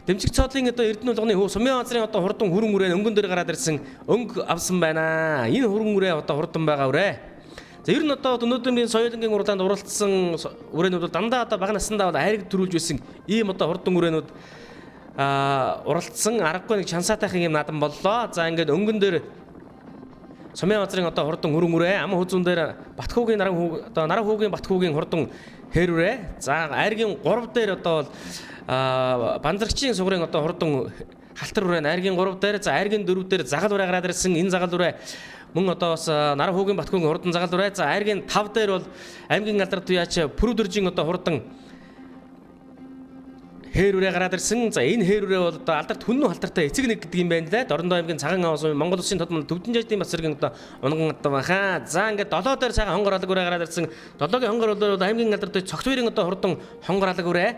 Дэмжиг цоодлын одоо Эрдэнэ улганы хүү сумын газрын одоо хурдан хөрөн үрээ өнгөн дээр гараад ирсэн өнгө авсан байна. Энэ хөрөн үрээ одоо хурдан байгаа үрээ. За ер нь одоо өнөөдрийн соёлынгийн уралдаанд оролцсон үрээнүүд бол дандаа одоо бага наснда бол хайрыг төрүүлж байсан ийм одоо хурдан үрээнүүд уралдсан аргагүй нэг чансаатайхан юм наадам боллоо. За ингээд өнгөн дээр сумын газрын одоо хурдан хөрөн үрээ ам хүзүүн дээр Батхуугийн наран хүүгийн Батхуугийн хурдан хээр үрээ. За айргийн 3 дээр одоо банзарчийн сугрын одоо хурдан халтар үрээ айргийн 3 дээр за айргийн 4 дээр загал үрээ гараад ирсэн энэ загал үрээ мөн одоо бас наран хүүгийн Батхуугийн хурдан загал үрээ. За айргийн 5 дээр бол аймгийн алдарт уяач Пүрүдэржин одоо хурдан хээр үрээ гараад ирсэн. За энэ хээр үрээ бол одоо алдарт хүннүү халтартай эцэг нэг гэдэг юм байна лээ. Дорндоо аймгийн Цагаан аав сумын Монгол улсын тод Төвдөн жаждын бас зэргийн одоо унган одоо баха. За ингээд 7 дээр сайхан хонгор алга үрээ гараад ирсэн. 7-гийн хонгор бол аймгийн алдарт цогц хоёрын одоо хурдан хонгор алга үрээ.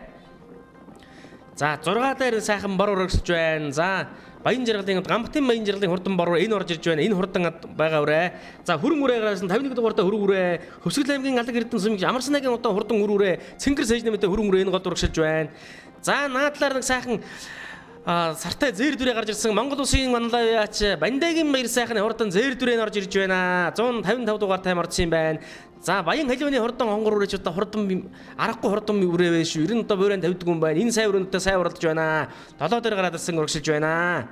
За 6 дээр сайхан бор өргөсөж байна. За Баян жаргалын Гамбатын баян жаргалын хурдан бор энэ орж ирж байна. Энэ хурдан байгаа үрээ. За хөрөн үрээ гараасан 51 дугаартай хөрөн үрээ. Хөвсгөл аймгийн Алаг Эрдэнэ сумын Амарсанагийн одоо хурдан үрээ. Цэнгэр сэж нэмэтэй хөрөн үрээ энэ гол урагшилж байна. За наадлаар нэг сайхан сартай зээр дүрээ гарч ирсэн Монгол улсын манлайч Бандагийн баяр сайхны хурдан зээр дүрээ орж ирж байна. 155 дугаар тайм орсон юм байна. За баян халиуны хурдан хонгор үрээч одоо хурдан аргагүй хурдан үрээ вэ шүү. 90 одоо буурайнд тавьдаг юм байна. Энэ сая өрөөнтэй сая уралдаж байна. 7 дээр гараад ирсэн урагшилж байна.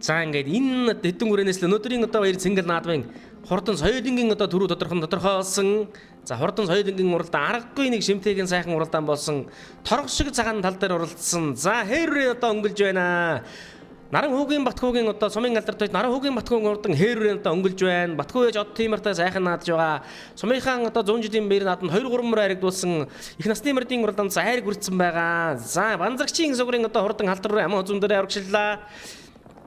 За ингээд энэ хэдэн үрээнээс л өнөөдрийн одоо баяр цэнгэл наадмын хурдан соёлынгийн одоо төрүү тодорхойлсон. За хурдан соёлынгийн уралдаан аргагүй нэг шимтээгийн сайхан уралдаан болсон. Торгох шиг цагаан тал дээр уралдсан. За хээрээ одоо өнгөлж байна. Наран хүүгийн Батхуугийн одоо сумын алдарт байж Наран хүүгийн Батхуугийн хурдан хээрээ одоо өнгөлж байна. Батхуу ээж од тиймэртэй сайхан наадж байгаа. Сумынхаа одоо 100 жилийн баяр нааданд 2 3 мөр харигдуулсан. Их насны мөрдийн уралдаанд хайр хүртсэн байгаа. За банзагчийн сугрын одоо хурдан халдар руу амин үзүүн дээр урагшиллаа.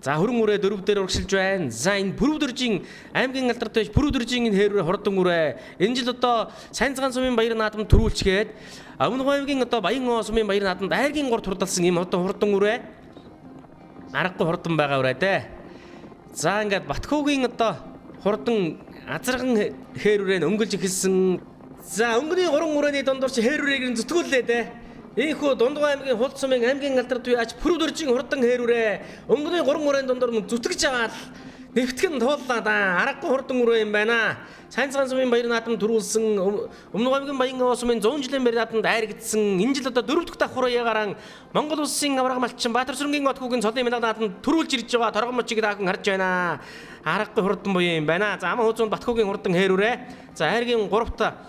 За хөрөн үрээ 4 дээр урагшилж байна. За энэ Пүрүдэржин аймгийн алдарт байж Пүрүдэржин энэ хээр хурдан үрээ. Энэ жил одоо Сайн цагаан сумын баяр наадамд төрүүлчгээд Өмнөг аймгийн одоо Баян сумын баяр наадамд айргийн 3 турдалсан юм одоо хурдан үрээ. Аргагүй хурдан байгаа үрээ дээ. За ингээд Батхуугийн одоо хурдан азарган хээр үрээ өнгөлж эхэлсэн. За өнгөний 3 үрээний дундуур чи хээр үрээг зүтгүүллээ дээ. Ийхүү Дундгой аймгийн Хул сумын аймгийн алдарт уяач Пүрүдэржин хурдан хээр үрээ. Өнгөний 3 үрээний дундуур зүтгэж аваад нэвтгэн тууллаа да. Аргагүй хурдан үрээ юм байна. Сайн цагаан сумын баяр наадамд төрүүлсэн Өмнөг аймгийн Баян сумын 100 жилийн баяр наадамд айрагдсан. Энэ жил одоо 4 дахь давхар ягаран Монгол улсын авраг малчин Баатар сүрэнгийн Батхуугийн цолын мэлэг наадамд төрүүлж ирж байгаа торгон мочиг даахын харж байна. Аргагүй хурдан буюу юм байна. За ам хөөцөнд Батхуугийн хурдан хээр үрээ. За айргийн 3-та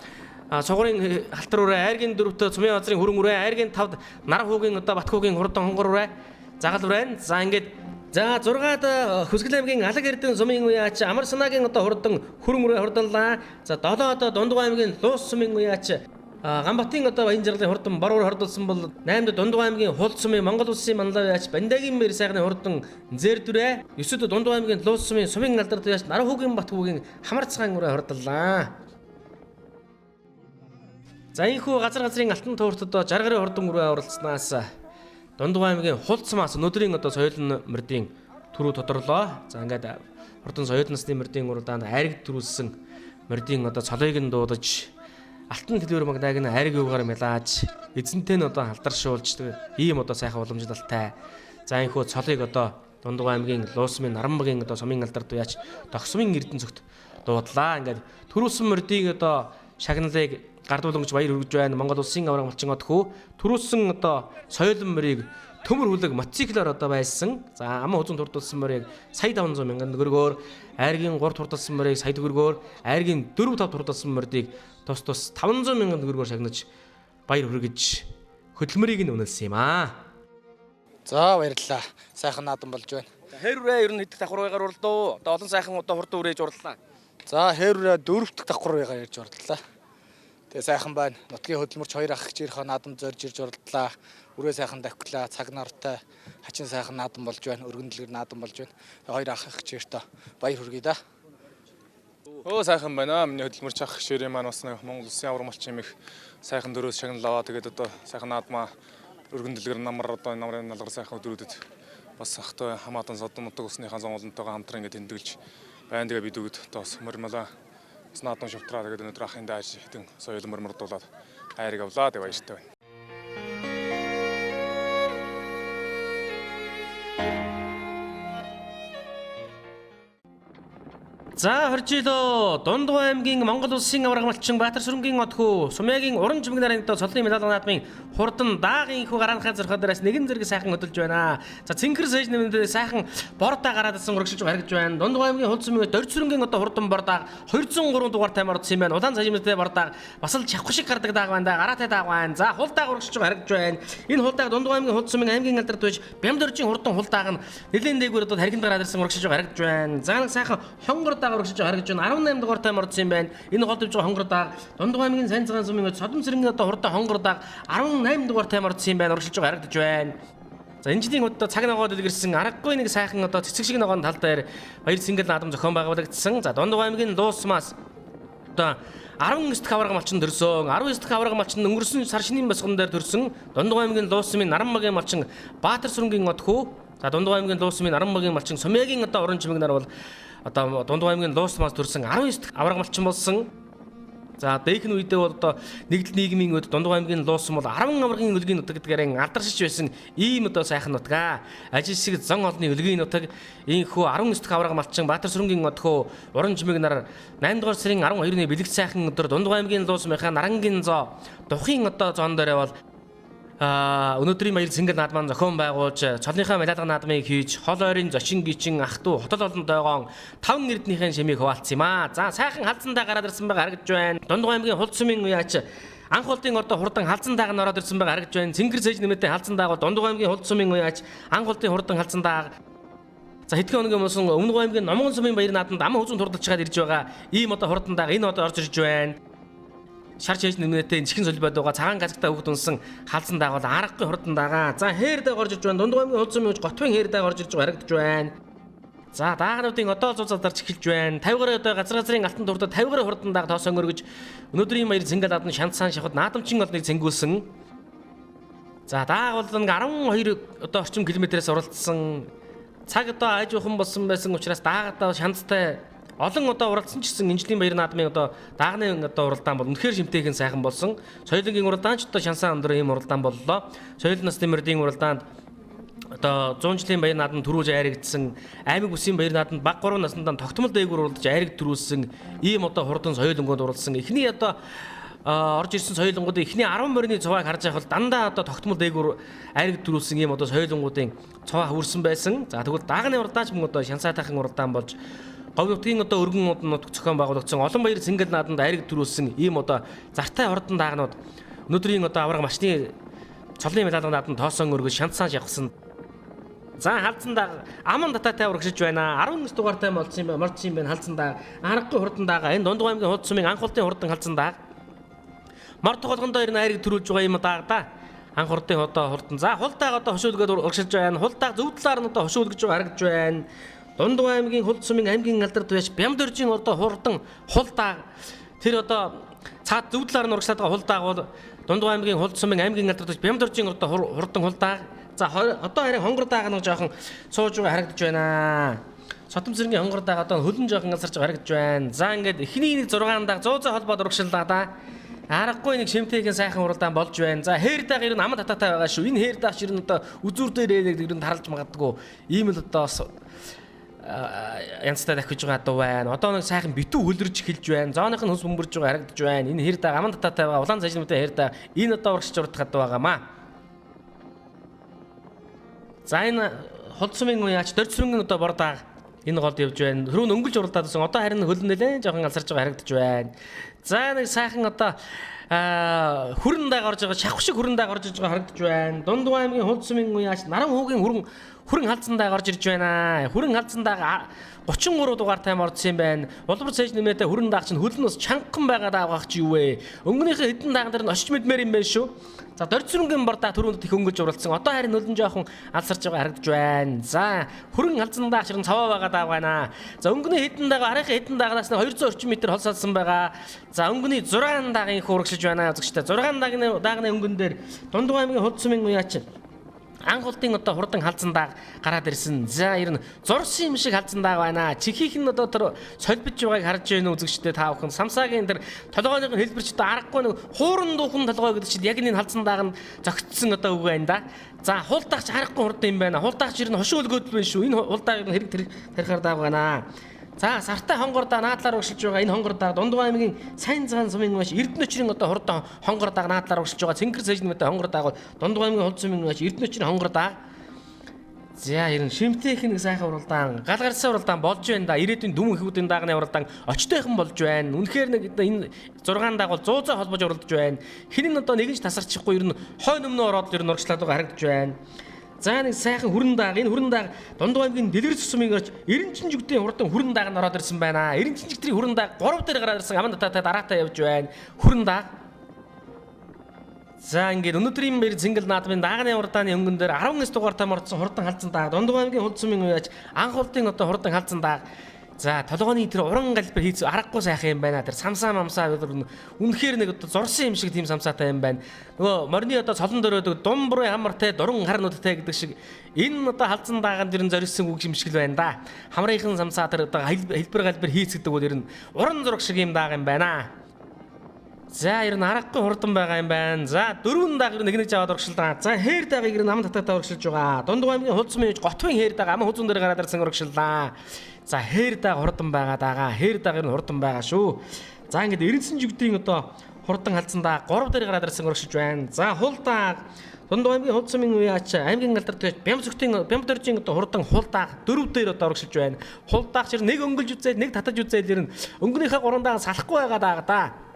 цогрын халтар үрээ, айргийн 4-т цумын газрын хөрөн үрээ, айргийн 5-д Наран хүүгийн одоо Батхуугийн хурдан хонгор үрээ, загал үрээ. За ингээд за 6-д Хөвсгөл аймгийн Алаг Эрдэнэ сумын уяач Амарсанагийн одоо хурдан хөрөн үрээ хурданлаа. За 7-д Дундгой аймгийн Луус сумын уяач Гамбатын одоо баян жаргалын хурдан бор өр хордолсон бол 8-д Дундгой аймгийн Хул сумын Монгол улсын манлай уяач Бандагийн баяр сайхны хурдан зээр дүрээ. 9-д Дундгой аймгийн Луус сумын сумын алдарт уяач Наран хүүгийн Батхуугийн хамар цагаан үрээ хордоллаа. За ийхүү газрын алтан туурт одоо жаргарын хурдан үрээ оролцснаас Дундгой аймгийн Хул сумаас өнөөдрийн одоо соёлын мөрдийн төрүү тодорлоо. За ингээд хурдан соёлын насны мөрдийн уралдаанд айраг төрүүлсэн мөрдийн одоо цолыг нь дуудаж алтан дэлгүүр магнайг нь айраг юугаар мэлааж эзэнтэй нь одоо халдаршуулж ийм одоо сайхан уламжлалтай. За ийхүү цолыг одоо Дундгой аймгийн Луус сумын Наранбагийн одоо сумын алдарт уяач Тогсмын Эрдэнэцөгт дуудлаа. Ингээд төрүүлсэн мөрдийг одоо шагналыг гардуулан гэж баяр хүргэж байна. Монгол улсын авраг малчин од хөө төрүүлсэн одоо соёлын мөрийг төмөр хүлэг мотоциклээр одоо байсан. За аман хузун турдсан морийг сая 500 мянган төгрөгөөр, айргийн 3 турдсан морийг сая төгрөгөөр, айргийн 4 5 турдсан морийг тус 500 мянган төгрөгөөр шагнаж баяр хүргэж хөдөлмөрийг нь үнэлсэн юм аа. За баярлалаа. Сайхан наадам болж байна. Хэр үрээ ер нь хэдэх давхар байгаар урлаа. Одоо олон сайхан одоо хурдан үрээж урлаа. За хэр үрээ 4-р давхар байгаар ярьж урлаа. Тэгээ сайхан байна. Нутгийн хөдөлмөрч 2 ах хичээрийнхөө наадам зорж ирж урлаа. Үрээ сайхан давхилаа. Цаг нартай хачин сайхан наадам болж байна. Өргөн дэлгэр наадам болж байна. 2 ах хичээртөө баяр хүргэе да. Сайхан байна. Миний хөдөлмөрч ах хичээрээ маань бас Монгол Улсын авраг малчин их сайхан дөрөөс шагналаа. Тэгээд одоо сайхан наадмаа өргөн дэлгэр намар одоо намрын налгар сайхан өдрүүдэд бас ахтай хамаатан содон нутаг усныхаа зоолонтойгоо хамтран ингэ тэмдэглэж байна. Тэгээ бид өгд одоо мөрмөлөө бас наадам шавтраа тэгээд өнөөдөр ахын дааж хэдэн соёл мөрмөрдуулаад хайрыг авлаа. Тэгээ баяртай байна. За хоржилоо Дундгой аймгийн Монгол Улсын авраг малчин Баатар сүрэнгийн од хүү Сумягийн уран жимэг нарын доо цолын медаль наадмын хурдан даагийн их хүү гараахын зөрхөд дээрээс нэгэн зэрэг сайхан хөдөлж байна. За цэнхэр сэж нэмэндээ сайхан бордоо гараадсан урагшилж харагдж байна. Дундгой аймгийн хулд сүмгийн дорж сүрэнгийн одоо хурдан бордоо 203 дугаар таймаар орсон юм байна. Улаан цажимтай бордоо бас л чавх шиг гардаг дааг байна. Гараатай дааг байна. За хулдааг урагшилж харагдж байна. Энэ хулдааг Дундгой аймгийн хулд сүмгийн аймгийн алдарт байж Бямдоржийн хурдан хулдааг нь нэлээд дээгүүр одоо тархинд гараад ирсэн урагшилж харагдж байна. За нэг сайхан хонгор урагшиж харагдж байна. 18 дугаар тайм орсон юм байна. Энэ гол дэвж байгаа хонгор дааг Дундгой аймгийн сайн цагаан сүмийн Содом цэргийн одоо хурдан хонгор дааг 18 дугаар тайм орсон юм байна. Урагшилж байгаа харагдж байна. За энэ жилийн одоо цаг ногоод дэлгэрсэн аргагүй нэг сайхан одоо цэцэг шиг ногоон тал дээр баяр сэнгэл наадам зохион байгуулагдсан. За Дундгой аймгийн Дуусмаас одоо 19 дахь авраг малчин төрсөн. 19 дахь авраг малчин өнгөрсөн сар шинийн босгон дээр төрсөн. Дундгой аймгийн Дуусмын Наранмагийн малчин Баатар сүрэнгийн од хүү. За Дундгой аймгийн Дуусмын Наранмагийн малчин Сумягийн одоо уран чимэг нар бол одоо Дундгой аймгийн Дуусмаас төрсэн 19 дахь авраг малчин болсон. За дээхэн үедээ бол одоо нэгдэл нийгмийн үед Дундгой аймгийн Дуусм бол 10 аврагийн өлгийн нутаг гэдгээрэн алдаршиж байсан ийм одоо сайхан нутгаа. Ажил шиг зан олны өлгийн нутаг ийхүү 19 дахь авраг малчин Баатар сүрэнгийн од хөө уран чимэг нар 8 дугаар сарын 12-ны бэлэг сайхан өдөр Дундгой аймгийн Дуусмынхаа Нарангийн зоо Духын одоо зоон дээр бол өнөөдрийн баяр сэнгэл наадмаа зохион байгуулж цолныхаа медаль наадмыг хийж хол ойрын зочин гичин ах トゥ хотол олонтойгоо 5 эрднийхэн шимийг хуваалцсан юм аа. За сайхан халдсандаа гараад ирсэн байгаа харагдж байна. Дундгой аймгийн хулд сүмийн уяач анх хулдын одоо хурдан халдсандааг нь ороод ирсэн байгаа харагдж байна. Цэнгэр сэж нэмэттэй халдсандааг бол Дундгой аймгийн хулд сүмийн уяач анх хулдын хурдан халдсандааг за хэдхэн өдрийн өмнө Өмнөг аймгийн Номгон сүмийн баяр наадамд ам хүзүүн турдалж чаад ирж байгаа. Ийм одоо хурдандааг энэ одоо орж ирж байна. Шарч хийж нэмнэтэй чихэн солбод байгаа цагаан газагтаа хөвгд унсан халдсан дааг бол аргагүй хурдан дагаа. За хээрдээ горж ирж байна. Дундгой аймгийн хулд сүмийн готвын хээрдээ горж ирж харагдж байна. За даагнуудын одоо зузаа дарж эхэлж байна. 50 гаруй одоо газрын алтан турдад 50 гаруй хурдан дааг тоосон өргөж өнөөдрийн баяр цэнгэл наадмын шантсан шахад наадамчин олныг цэнгүүлсэн. За дааг бол 12 одоо орчим километрээс уралдсан. Цаг одоо аж ухаан болсон байсан учраас дааг одоо шанттай олон одоо уралдсан ч гэсэн энэ жилийн баяр наадмын одоо даагны одоо уралдаан бол үнэхээр шимтэйхэн сайхан болсон. Соёлынгийн уралдаан ч одоо шансаа өндөр ийм уралдаан боллоо. Соёл нас тэмэрдийн уралдаанд одоо 100 жилийн баяр наадманд төрүүлж айрагдсан, аймаг бүсийн баяр наадманд баг 3 наснаа тогтмол дээгүүр уралдаж айраг төрүүлсэн ийм одоо хурдан соёлонгод уралдсан. Эхний одоо орж ирсэн соёлонгуудын эхний 10 морины цуваг харж байхад дандаа одоо тогтмол дээгүүр айраг төрүүлсэн ийм одоо соёлонгуудын цуваа хүрсэн байсан. За тэгвэл даагны уралдаан ч мөн одоо шансаа тахын уралдаан болж говь нутгийн одоо өргөн нутаг зохион байгуулагдсан олон баяр цэнгэл наадамд айраг төрүүлсэн ийм одоо зартай хурдан даагнууд өнөөдрийн одоо авраг малчны цолын медаль наадамд тоосон өргөж шантсан шавхсан. За халдсан дааг аман татаатай урагшиж байна. 19 дугаар тайм болсон юм байна. Морцсон юм байна халдсан дааг. Аргагүй хурдан даага. Энэ Дундгой аймгийн хулд сүмийн анх хурдын хурдан халдсан дааг. Морд тоглондоо ирнэ айраг төрүүлж байгаа юм дааг да. Анх хурдын одоо хурдан. За хулдааг одоо хошуулгээд урагшиж байна. Хулдааг зөв талаар нь одоо хошуулгаж байгаа харагдж байна. Дундгой аймгийн хулд сүмийн аймгийн алдарт байж Бямдоржийн одоо хурдан хулдааг тэр одоо цаад зөв талаар нь урагшлаад байгаа хулдааг бол Дундгой аймгийн хулд сүмийн аймгийн алдарт байж Бямдоржийн одоо хурдан хулдааг. За одоо харин хонгор дааг нэг жоохон сууж байгаа харагдж байна. Содом цэргийн хонгор дааг одоо хөлн жоохон алсарч харагдж байна. За ингээд эхний нэг 6 дааг 100 холбоод урагшлаа да. Аргагүй нэг шимтэйхэн сайхан уралдаан болж байна. За хээр дааг ер нь аман татаатай байгаа шүү. Энэ хээр дааг ер нь одоо үзүүр дээр нэг ер нь таралж магадгүй. Ийм л одоо янзтай дахиж байгаа дуу байна. Одоо нэг сайхан битүү хөлрөж эхэлж байна. Зооных нь хөс бөмбөрж байгаа харагдж байна. Энэ хээр дааг аман татаатай байгаа. Улаан цажимтай хээр дааг энэ одоо урагшиж урдах дуу байгаамаа. За энэ хол сумын үеач дөрцрөнгийн одоо бордааг энэ голд явж байна. Түрүүн өнгөлж уралдаад байсан. Одоо харин хөлн нэлээд жоохон алсарж байгаа харагдаж байна. За нэг сайхан одоо хүрэн дааг орж байгаа шахах шиг хүрэн дааг орж байгаа харагдаж байна. Дундгой аймгийн хол сумын үеач наран хүүгийн хүрэн халдсан дааг орж ирж байна. Хүрэн халдсан дааг 33 дугаар тайм орсон юм байна. Улбар цээж нэмээтэй хүрэн дааг чинь хөлн ус чангахан байгаа даагах чи юу вэ? Өнгөнийхөө хэдэн дааг дээр нь очиж мэдмээр юм байна шүү. За дөрцрөнгийн бордаа түрүүнд их өнгөлж уралцсан. Одоо харин хөлн жоохон алсарч байгаа харагдаж байна. За хүрэн халдсан дааг чинь цаваа байгаа дааг байна. За өнгөний хэдэн дааг арайхаа хэдэн даагнаас 200 орчим метр хол салсан байгаа. За өнгөний 6 даагийн их урагшилж байна үзэгчтэй. 6 даагны өнгөн дээр Дундгой аймгийн хол сумын үеач анхуултын одоо хурдан халдсан дааг гараад ирсэн. За ер нь зурсан юм шиг халдсан дааг байна. Чихийнх нь одоо тэр солбиж байгааг харж байна үзэгчтэй та бүхэн. Самсаагийн тэр толгойн хэлбэрч одоо аргагүй нэг хууран дуухан толгой гэдэг чинь яг энэ халдсан дааг нь зөгцсөн одоо үг байна да. За хуулдаагч харахгүй хурдан юм байна. Хуулдаагч ер нь хошиг өлгөөдөл байна шүү. Энэ хуулдааг хэрэг тарихаар дааг байна. За сартай хонгор даа наадлаар өгшилж байгаа энэ хонгор даа Дундгой аймгийн сайн цагаан сумын маш Эрдэнэчрийн одоо хурдан хонгор даа наадлаар өгшилж байгаа цэнгэр сайжны мэт хонгор даа бол Дундгой аймгийн хол сумын маш Эрдэнэчрийн хонгор даа. За ер нь шимтэйх нэг сайхан уралдаан галгарсан уралдаан болж байна да. Ирээдүйн дүм ихүүдийн даагны уралдаан очтойхон болж байна. Үнэхээр нэг энэ 6 дааг бол 100 холбож уралдаж байна. Хин нь одоо нэгэн ч тасарчихгүй ер нь хойно өмнө ороод ер нь урагшлаад байгаа харагдаж байна. За нэг сайхан хүрэн дааг энэ хүрэн дааг Дундгой аймгийн дэлгэр цусмын орч Эренчин жүгтийн хурдан хүрэн дааг нь ороод ирсэн байна. Эренчин жүгтрийн хүрэн дааг 3 дээр гараад ирсэн аман татаа дараатаа явж байна. Хүрэн дааг. За ингээд өнөөдрийн мэр зингэл наадмын даагны урдааны өнгөн дээр 19 дугаар там орцсон хурдан халдсан дааг Дундгой аймгийн хол сумын үеач анх хурдын одоо хурдан халдсан дааг. За толгойн тэр уран галбир хийц аргагүй сайхан юм байна. Тэр самсаа мамсаа үнэхээр нэг одоо зурсан юм шиг тийм самсаатай юм байна. Нөгөө морины одоо цолон дөрөөдөг думбрын хамартай дуран хар нүдтэй гэдэг шиг энэ одоо халдсан дааганд дэрэн зориулсан үг юм шиг л байна да. Хамрынхан самсаа тэр одоо хэлбэр галбир хийц гэдэг бол ер нь уран зураг шиг юм дааг юм байна. За ер нь аргагүй хурдан байгаа юм байна. За дөрвөн дааг нэг жаваад урагшилдаа. За хээр даагийг ер нь аман татаатай урагшилж байгаа. Дундгой аймгийн хол сумын готвын хээр дааг аман хүзүүн дээр гараад ирсэн урагшиллаа. За хээр дааг хурдан байгаа даа. Хээр дааг ер нь хурдан байгаа шүү. За ингээд Эренчин жүгдийн одоо хурдан халдсан дааг 3 дээр гараад ирсэн урагшилж байна. За хул дааг Дундгой аймгийн хол сумын үеач аймгийн алдар тэгж бямд дөржийн одоо хурдан хул дааг 4 дээр одоо урагшилж байна. Хул дааг чинь нэг өнгөлж үзээд нэг татаж үзээд ер нь өнгөнийхөө 3 дааг салахгүй байгаа даа да.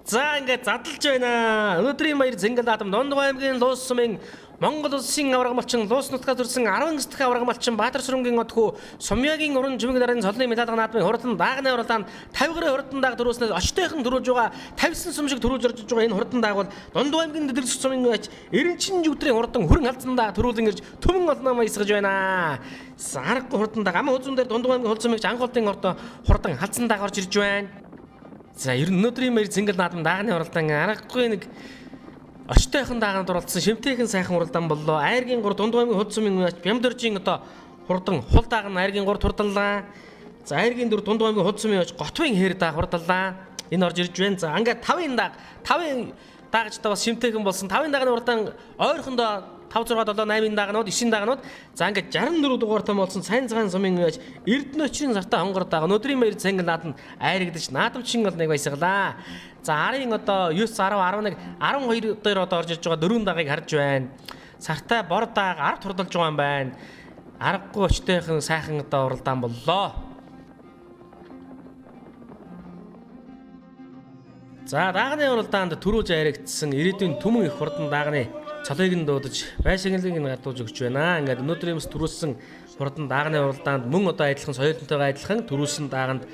За ингээд задлж байна. Өнөөдрийн баяр зингэл наадам Дундгой аймгийн Луус сумын Монгол улсын аварга малчин Луус нутгаас төрсэн 19 дахь аварга малчин Баатарсүрэнгийн отхуу Сумьягийн уран жимэг нарын цолны медалга наадмын хурдан даагны уралдаанд 50 гэрээ хурдан дааг дөрөөснөөс очтойхон дөрүүлж байгаа 59 сум шиг дөрүүлж орж байгаа энэ хурдан дааг бол Дундгой аймгийн Дэлгэр сумын үеач Эренчин жүгтрийн хурдан хүрэн халдсан дааг төрүүлэн ирж төмөн олноо маягсгаж байна. Аргагүй хурдан дааг аман хүзүүн дээр Дундгой аймгийн хол сумын анхуултын ордоо хурдан халдсан дааг орж ирж байна. За ер нь өнөөдрийн баяр зингэл наадам даагны уралдаан аргагүй нэг очтойхон дааганд оролцсон шимтэйхэн сайхан уралдаан боллоо. Айргийн 3 Дундгой аймгийн хол сумын үеач Бямдөржийн одоо хурдан хул дааг нь айргийн 3 турдаллаа. За айргийн 4 Дундгой аймгийн хол сумын үеач готвын хээр дааг хурдаллаа. Энэ орж ирж байна. За ингээд 5-ын даагч та бас шимтэйхэн болсон. 5-ын даагны уралдаан ойрхондоо 5 6 7 8-ын даагнууд 9-ийн даагнууд за ингээд 64 дугаар там болсон сайн цагаан сумын үеач Эрдэнэчрийн зартай хонгор дааг өнөөдрийн баяр зингэл наадам айрагдаж наадамчин бол нэг баясгалаа. За арын одоо 9 10 11 12 дээр одоо орж ирж байгаа 4 даагийг харж байна. Сартай бор дааг 10 турдалж байгаа юм байна. Аргагүй очтойхон сайхан одоо уралдаан боллоо. За даагны уралдаанд түрүүж айрагдсан ирээдүйн түмэн их хурдан даагны цалыг нь дуудаж байшинлыг нь гадууж өгч байна. Ингээд өнөөдрийн мэс төрүүлсэн хурдан даагны уралдаанд мөн одоо адилхан соёлтойгоо адилхан төрүүлсэн дааганд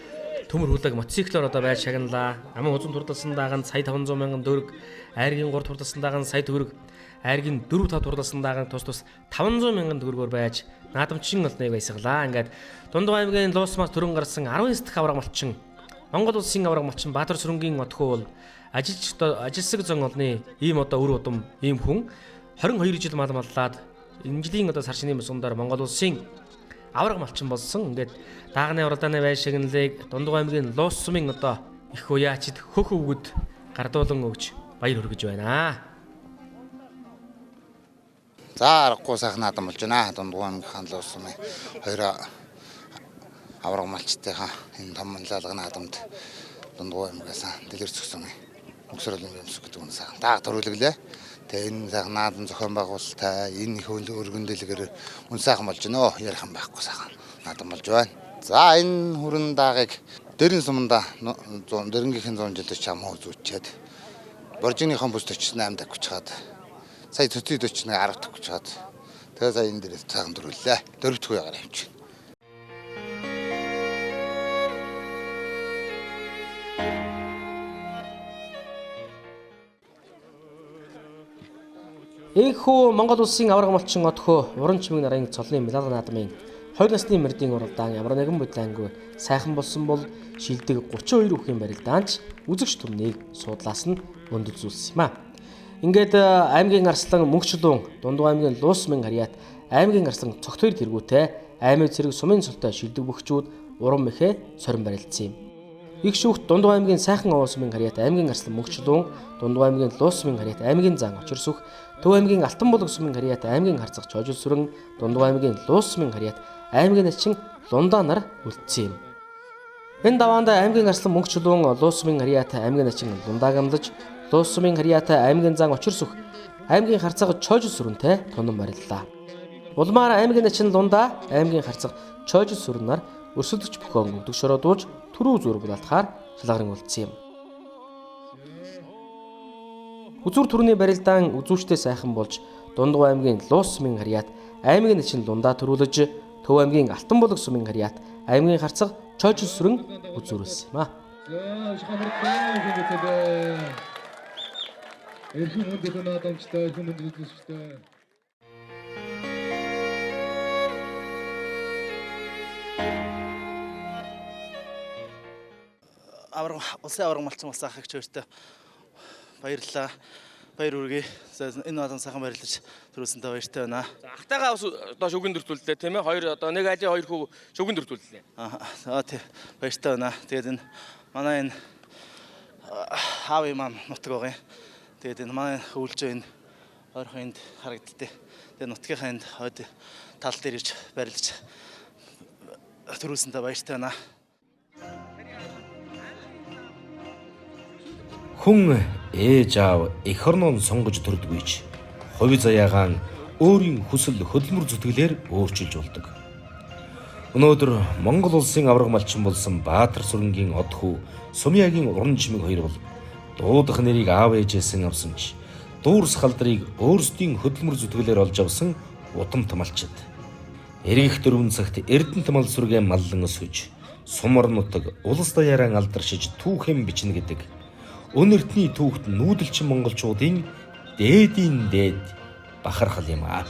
төмөр хүлэг мотоциклоор одоо байж шагналаа. Аман хузун турдалсан дааганд сая 500 мянган төгрөг, айргийн 3 турдалсан дааганд сая төгрөг, айргийн 4 5 турдалсан дааганд тус 500 мянган төгрөгөөр байж наадамчин олныг баясгалаа. Ингээд Дундгой аймгийн Луусмаас төрөн гарсан 19 дахь аварга малчин Монгол улсын аварга малчин Баатарсүрэнгийн отхуу бол ажилсаг зон олны ийм одоо үр удам ийм хүн 22 жил мал маллаад энэ жилийн одоо сар шинийн сундар Монгол улсын аварга малчин болсон. Ингээд даагны уралдааны байр шагналыг Дундгой аймгийн Луус сумын одоо их уяачид хөх өвгөд гардуулан өгч баяр хүргэж байна. За аргагүй сайхан наадам болж байна. Дундгой аймгийн Луус сумын хоёр аварга малчтайхаа энэ том манлайлга наадамд Дундгой аймгаас дэлгэр зогсон өгсрөл юм гэдэг нь сайхан дааг төрүүлгэлээ. Тэгээ энэ сайхан наадам зохион байгуулалттай энэ их өргөн дэлгэр үн сайхан болж байна. Ярих юм байхгүй сайхан наадам болж байна. За энэ хүрэн даагыг дэрэн суманда дэрнгийнхэн 100 жилд чам үзүүлчихэд боржигныхон бүс 48 дах хүчгаад сая төтөй 41 10 дах хүчгаад тэгээ сая энэ дээрээс цагаан дөрвөлээ. Дөрөвдөх үегаар явчих. Энэхүү Монгол улсын аварга малчин одхоо уран чимэг нарын цолны медаль наадмын 2 насны мэрдийн уралдаан ямар нэгэн бодлоонгүй сайхан болсон бол шилдэг 32 хүүхийн барилдаанч үзэгч түмнийг суудлаас нь өнд үзүүлсэн юм а. Ингээд аймгийн арслан Мөнхчлүүн, Дундгой аймгийн Луусмын харьяат аймгийн арслан Цогтойр тэргүүтэй аймаг цэрэг сумын цолтой шилдэг бөхчүүд уран мэхээ сорин барилдсан юм. Их шүүхт Дундгой аймгийн Сайхан овоо сумын харьяат аймгийн арслан Мөнхчлүүн, Дундгой аймгийн Луусмын харьяат аймгийн зан Очирсүх, Төв аймгийн Алтанбулаг сумын харьяат аймгийн харцаг Чожилсүрэн, Дундгой аймгийн Луус сумын харьяат аймгийн начин Лундаа нар үлдсэн юм. Энэ даваанд аймгийн арслан Мөнхчлүүн, Луус сумын харьяат аймгийн начин Лундааг амлаж, Луус сумын харьяат аймгийн зан Очирсүх, аймгийн харцаг Чожилсүрэнтэй тунан бариллаа. Улмаар аймгийн начин Лундаа, аймгийн харцаг Чожилсүрэн нар өрсөлдөгч бөхөн өвдөг шороодуулж түрүү зүр булаалтахаар шалгаран үлдсэн юм. Үзүр төрний барилдаан үзүүчтэй сайхан болж Дундгой аймгийн Луус сумын харьяат аймгийн начин Лундаа төрүүлж, Төв аймгийн Алтанбулаг сумын харьяат аймгийн харцаг Чожилсүрэн үзүүрүүлсэн юм а. Улсын аварга малчин болсон ахыг чөөртөө баярлалаа. Баяр үргээ. Энэ наадам сайхан баярлаж төрүүлсэнтэй баяртай байна. За ахтайгаа бас одоо шүгэн дөртүүллээ тийм ээ. Хоёр одоо нэг айлын хоёр хүү шүгэн дөртүүллээ. Тийм баяртай байна. Тэгээд энэ манай энэ хаав имам нутаг байгаа юм. Тэгээд энэ манай өвлжөө энэ ойрхон энд харагдтыг. Тэгээд нутгийнхаа энд хойд тал дээр ирж барилж төрүүлсэнтэй баяртай байна. Хүн ээж аав эх орноо сонгож төрдгүйч хувь заяагаан өөрийн хүсэл хөдөлмөр зүтгэлээр өөрчилж болдог. Өнөөдөр Монгол улсын аварга малчин болсон Баатар сүрэнгийн од хүү Сумьягийн уран чимэг хоёр бол дуудах нэрийг аав ээжээсэн авсан ч дуурс халдрыг өөрсдийн хөдөлмөр зүтгэлээр олж авсан утам тамалчид. Эргэх дөрвөн цагт Эрдэнэ тамал сүргээ маллан өсөж сум орон нутаг улс даяараа алдаршиж түүхэм бичнэ гэдэг өнөртний түүхт нүүдэлчин монголчуудын дээдийн дээд бахархал юм аа.